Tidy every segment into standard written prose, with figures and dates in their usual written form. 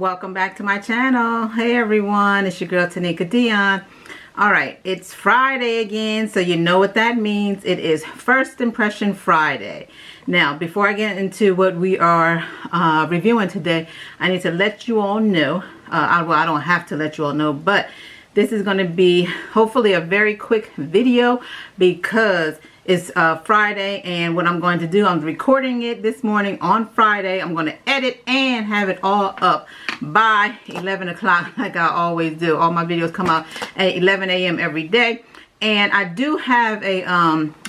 Welcome back to my channel. Hey everyone, it's your girl Tanika Dionne. Alright, it's Friday again, so you know what that means. It is First Impression Friday. Now, before I get into what we are reviewing today, I need to let you all know, well, I don't have to let you all know, but this is going to be hopefully a very quick video because it's Friday, and what I'm going to do, I'm recording it this morning on Friday. I'm going to edit and have it all up by 11 o'clock like I always do. All my videos come out at 11 a.m. every day. And I do have a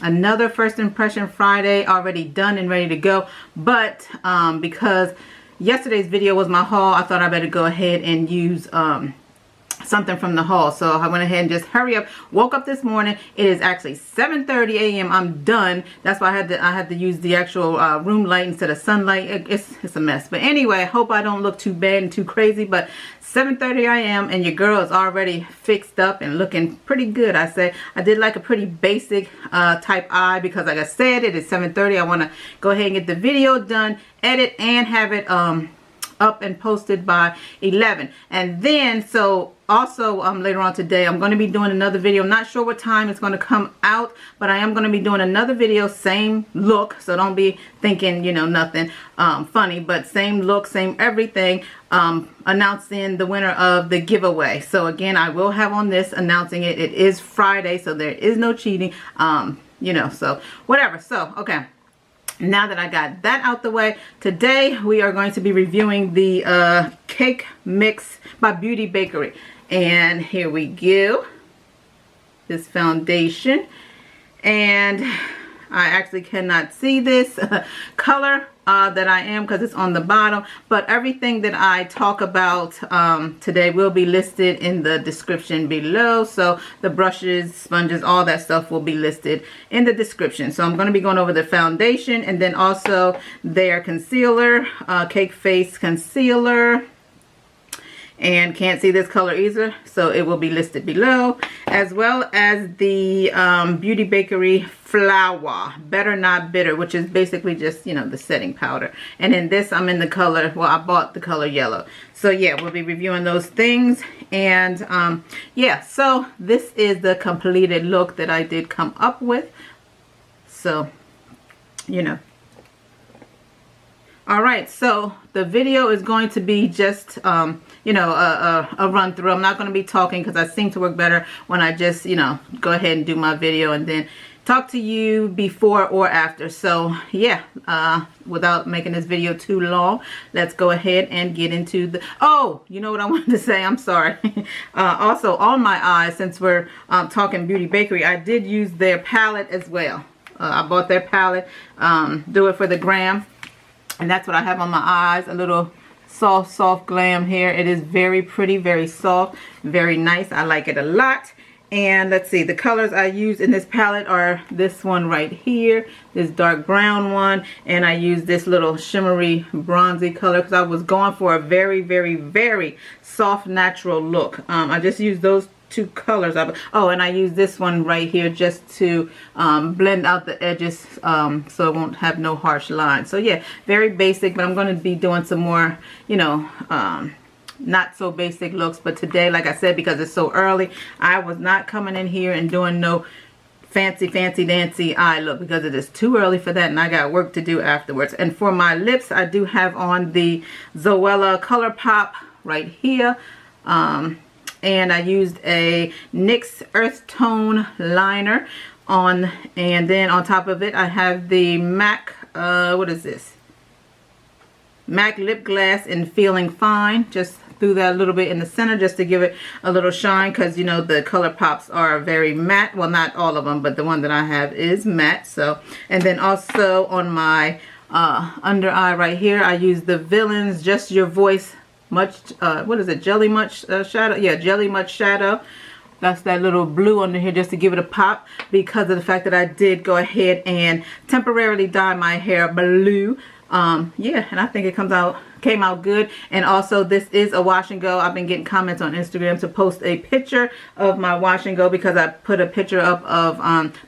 another First Impression Friday already done and ready to go. But because yesterday's video was my haul, I thought I better go ahead and use something from the haul. So I went ahead and just hurry up. Woke up this morning. It is actually 7:30 a.m. I'm done. That's why I had to use the actual room light instead of sunlight. It's a mess. But anyway, I hope I don't look too bad and too crazy. But 7:30 I am, and your girl is already fixed up and looking pretty good. I say I did like a pretty basic type eye because, like I said, it is 7:30. I want to go ahead and get the video done, edit, and have it up and posted by 11. And then so also later on today I'm going to be doing another video. I'm not sure what time it's going to come out, but I am going to be doing another video, same look, so don't be thinking, you know, nothing funny, but same look, same everything, announcing the winner of the giveaway. So again, I will have on this announcing it. It is Friday, so there is no cheating, you know, so whatever. So okay, now that I got that out the way, today we are going to be reviewing the cake mix by Bakerie. And here we go. This foundation. And I actually cannot see this color that I am because it's on the bottom. But everything that I talk about today will be listed in the description below. So the brushes, sponges, all that stuff will be listed in the description. So I'm going to be going over the foundation and then also their concealer, cake face concealer. And can't see this color either, so it will be listed below, as well as the Bakerie flour, Better Not Bitter, which is basically just, you know, the setting powder. And in this, I'm in the color, well, I bought the color yellow. So yeah, we'll be reviewing those things. And yeah, so this is the completed look that I did come up with. So, you know. Alright, so the video is going to be just, you know, a run through. I'm not going to be talking because I seem to work better when I just, you know, go ahead and do my video and then talk to you before or after. So yeah, without making this video too long, let's go ahead and get into the, oh, you know what I wanted to say, I'm sorry. Also on my eyes, since we're talking Bakerie, I did use their palette as well. I bought their palette, Do It for the Gram. And that's what I have on my eyes, a little soft glam here. It is very pretty, very soft, very nice. I like it a lot. And let's see, the colors I use in this palette are this one right here, this dark brown one, and I use this little shimmery bronzy color because I was going for a very soft natural look. I just used those two colors. Oh, and I use this one right here just to blend out the edges so it won't have no harsh lines. So yeah, very basic, but I'm going to be doing some more, you know, not so basic looks. But today, like I said, because it's so early, I was not coming in here and doing no fancy dancy eye look because it is too early for that, and I got work to do afterwards. And for my lips, I do have on the Zoella Color Pop right here. And I used a NYX Earth Tone liner on, and then on top of it I have the MAC, what is this? MAC Lip Glass in Feeling Fine. Just threw that a little bit in the center just to give it a little shine because, you know, the color pops are very matte. Well, not all of them, but the one that I have is matte. So, and then also on my under eye right here, I use the Villains Just Your Voice Much, what is it, Jelly Much Shadow? Yeah, Jelly Much Shadow. That's that little blue under here just to give it a pop because of the fact that I did go ahead and temporarily dye my hair blue. Yeah, and I think it comes out came out good. And also, this is a wash and go. I've been getting comments on Instagram to post a picture of my wash and go, because I put a picture up of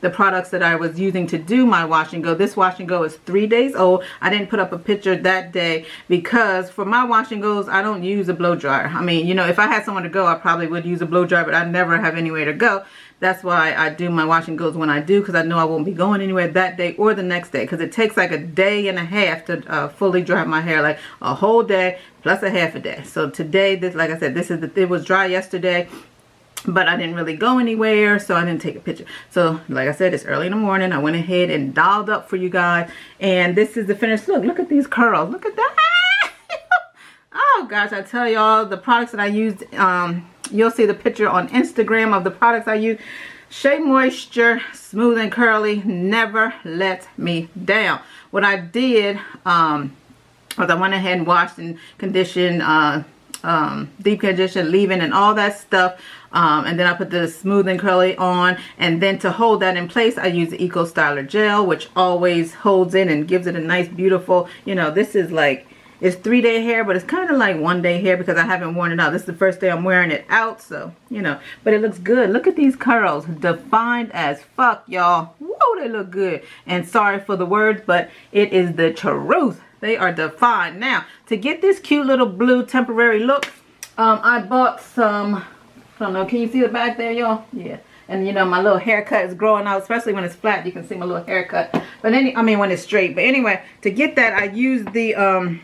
the products that I was using to do my wash and go. This wash and go is 3 days old. I didn't put up a picture that day because for my wash and goes, I don't use a blow dryer. I mean, you know, if I had someone to go, I probably would use a blow dryer, but I never have anywhere to go. That's why I do my wash and goes when I do, because I know I won't be going anywhere that day or the next day, because it takes like a day and a half to fully dry my hair, like a whole day plus a half a day. So today, this, like I said, it was dry yesterday, but I didn't really go anywhere, so I didn't take a picture. So like I said, it's early in the morning. I went ahead and dolled up for you guys, and this is the finished look. Look at these curls. Look at that. Oh gosh, I tell y'all, the products that I used, you'll see the picture on Instagram of the products I use. Shea Moisture, smooth and curly, never let me down. What I did was I went ahead and washed and conditioned, deep condition, leave-in, and all that stuff. And then I put the smooth and curly on, and then to hold that in place, I use the Eco Styler gel, which always holds in and gives it a nice, beautiful, you know, this is like, it's 3-day hair, but it's kind of like 1-day hair because I haven't worn it out. This is the first day I'm wearing it out, so, you know. But it looks good. Look at these curls. Defined as fuck, y'all. Whoa, they look good. And sorry for the words, but it is the truth. They are defined. Now, to get this cute little blue temporary look, I bought some, I don't know, can you see the back there, y'all? Yeah. And you know, my little haircut is growing out, especially when it's flat. You can see my little haircut. But I mean, when it's straight. But anyway, to get that, I used the,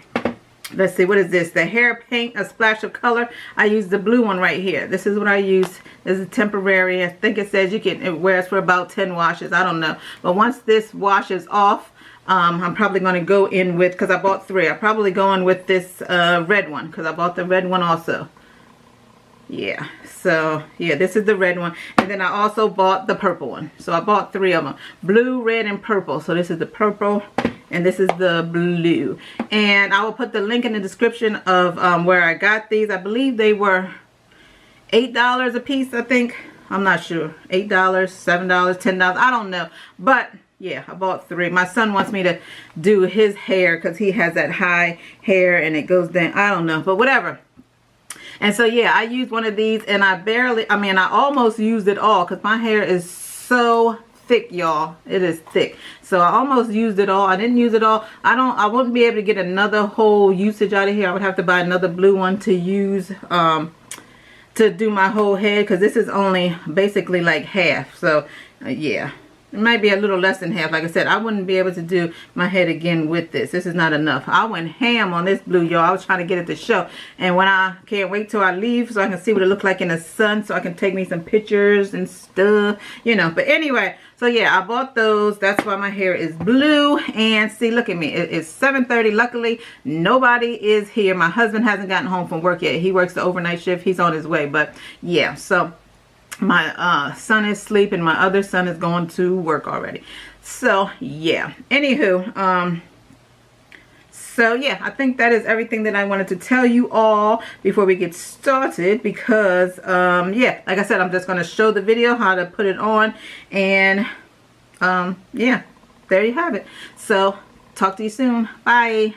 let's see, what is this? The hair paint, a splash of color. I use the blue one right here. This is what I use. This is temporary. I think it says it wears for about 10 washes. I don't know. But once this washes off, I'm probably going to go in with, because I bought 3. I'm probably going with this red one, because I bought the red one also. Yeah, so yeah, this is the red one, and then I also bought the purple one. So I bought 3 of them, blue, red, and purple. So this is the purple, and this is the blue. And I will put the link in the description of where I got these. I believe they were $8 a piece, I think. I'm not sure. $8, $7, $10, I don't know. But yeah, I bought 3. My son wants me to do his hair because he has that high hair and it goes down. I don't know, but whatever. And so yeah, I used one of these, and I almost used it all because my hair is so thick, y'all. It is thick. So I almost used it all. I didn't use it all. I wouldn't be able to get another whole usage out of here. I would have to buy another blue one to use to do my whole head, because this is only basically like half. So yeah. It might be a little less than half. Like I said, I wouldn't be able to do my head again with this. This is not enough. I went ham on this blue, y'all. I was trying to get it to show. And when I can't wait till I leave so I can see what it looks like in the sun, so I can take me some pictures and stuff, you know. But anyway, so yeah, I bought those. That's why my hair is blue. And see, look at me. It's 7:30. Luckily, nobody is here. My husband hasn't gotten home from work yet. He works the overnight shift. He's on his way. But yeah, so my son is asleep, and my other son is going to work already. So yeah, anywho, so yeah, I think that is everything that I wanted to tell you all before we get started, because yeah, like I said, I'm just going to show the video how to put it on, and yeah, there you have it. So talk to you soon. Bye.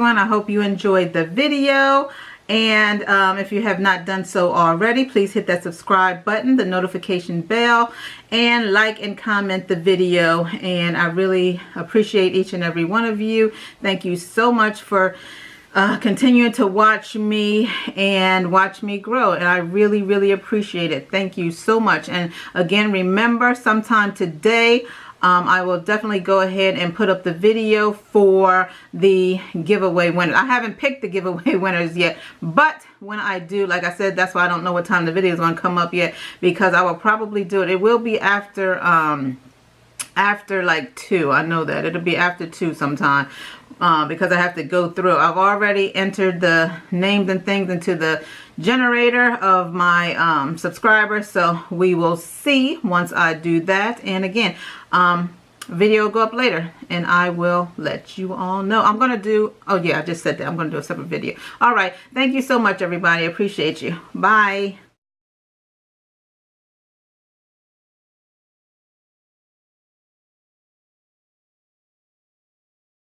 everyone. I hope you enjoyed the video. And if you have not done so already, please hit that subscribe button, the notification bell, and like and comment the video. And I really appreciate each and every one of you. Thank you so much for continuing to watch me and watch me grow. And I really, really appreciate it. Thank you so much. And again, remember, sometime today, I will definitely go ahead and put up the video for the giveaway winner. I haven't picked the giveaway winners yet, but when I do, like I said, that's why I don't know what time the video is going to come up yet, because I will probably do it. It will be after like 2. I know that it'll be after 2 sometime, because I have to go through. I've already entered the names and things into the generator of my subscribers, so we will see once I do that. And again, video will go up later and I will let you all know. I'm gonna do, oh yeah, I just said that I'm gonna do a separate video. All right, thank you so much, everybody. I appreciate you. Bye.